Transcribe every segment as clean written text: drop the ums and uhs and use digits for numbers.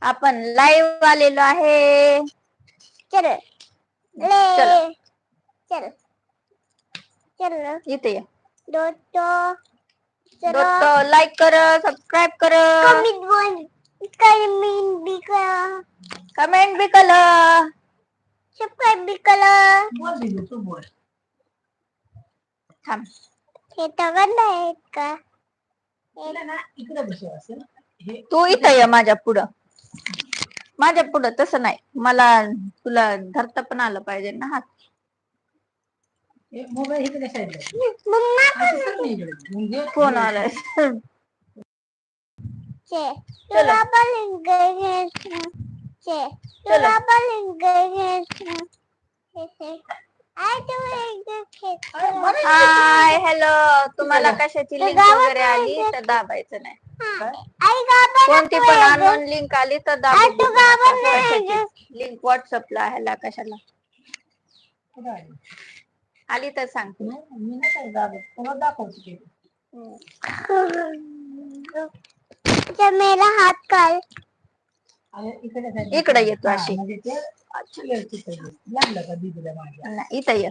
आपण लाईव्ह आलेलो आहे. चल चल चल चल इथे ये. दोस्तों दोस्तों लाईक कर, सबस्क्राईब कर, कमेंट भी कर, सबस्क्राईब भी कर. थांब. हे तगड आहेत का? तू इथं ये माझ्या पुढं. माझ्या पुढं तसं नाही, मला तुला धरता पण आलं पाहिजे ना हात. मोबाईल इकडे साईडला फोन आलाय. तुला पण हाय हॅलो. तुम्हाला कशाची लिंक वगैरे आली तर दाबायचं नाही. कोणती पण अननोन लिंक आली तर दाबायचं. लिंक व्हॉट्सअपला ह्याला कशाला आली तर सांग. मी नाही काय दाखवत, दाखवते. मेरा हात काढ. इकडे येतो अशी. लागलं का दीदीला माझ्या? नाही इथं ये.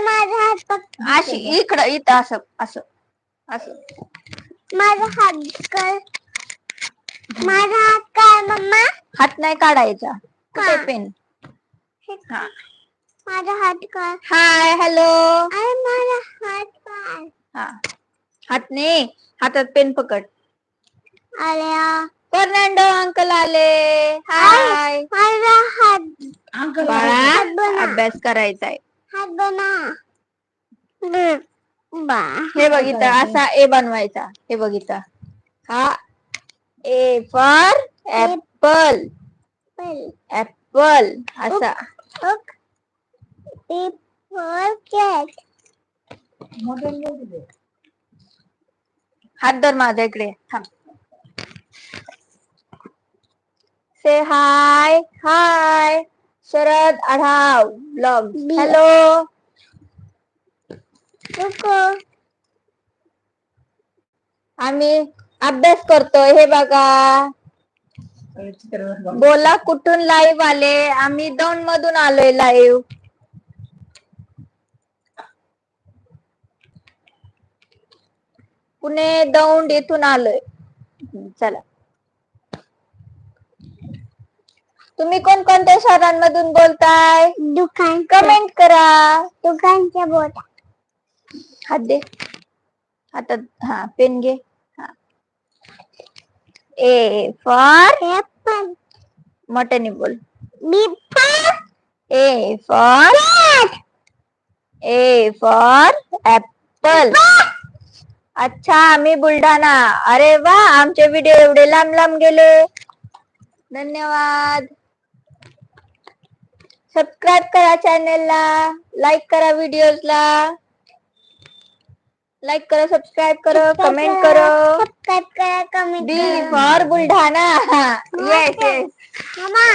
माझा हात अशी इकडं इथं असं असं असं. माझा हात काढ. माझा हात काढ मम्मा. हात नाही काढायचा. कुठे पेन? हा. माझा हात काढ. Hi hello. अरे माझा हात काढ. हा. हात नाही, हातात पेन पकड. अरे फर्नांडो अंकल आले. हाय. माझा हात बाळा अभ्यास करायचा आहे. हात बना. हे बघितलं असा ए बनवायचा. हे बघितलं हा ए फॉर ऍपल. ऍपल असा. E for cat. हात धर माझ्या इकडे. थांब. से हाय. हाय शरद आढाव ब्लॉग. हॅलो. आम्ही अभ्यास करतोय. हे बघा. बोला कुठून लाईव्ह आले? आम्ही दौंड मधून आलोय लाईव्ह. पुणे दौंड येथून आलोय. चला. तुम्ही कोणकोणत्या शहरांमधून बोलताय? दुकान. कमेंट करा. दुकानच्या बोटा. हात दे. हातात हा पेन घे. हा. A for apple. मोठ्याने बोल. बी फॉर ए फॉर ऍपल. अच्छा मी बुलढाणा. अरे वा आमचे व्हिडिओ एवढे लांब लांब गेले. धन्यवाद. सबस्क्राईब करा चॅनेलला. लाईक करा व्हिडिओजला. लाईक करो, सबस्क्राईब करो, कमेंट करो. सबस्क्राईब करा, कमेंट बी करा. फॉर बुलढाणा. Yes yes. मामा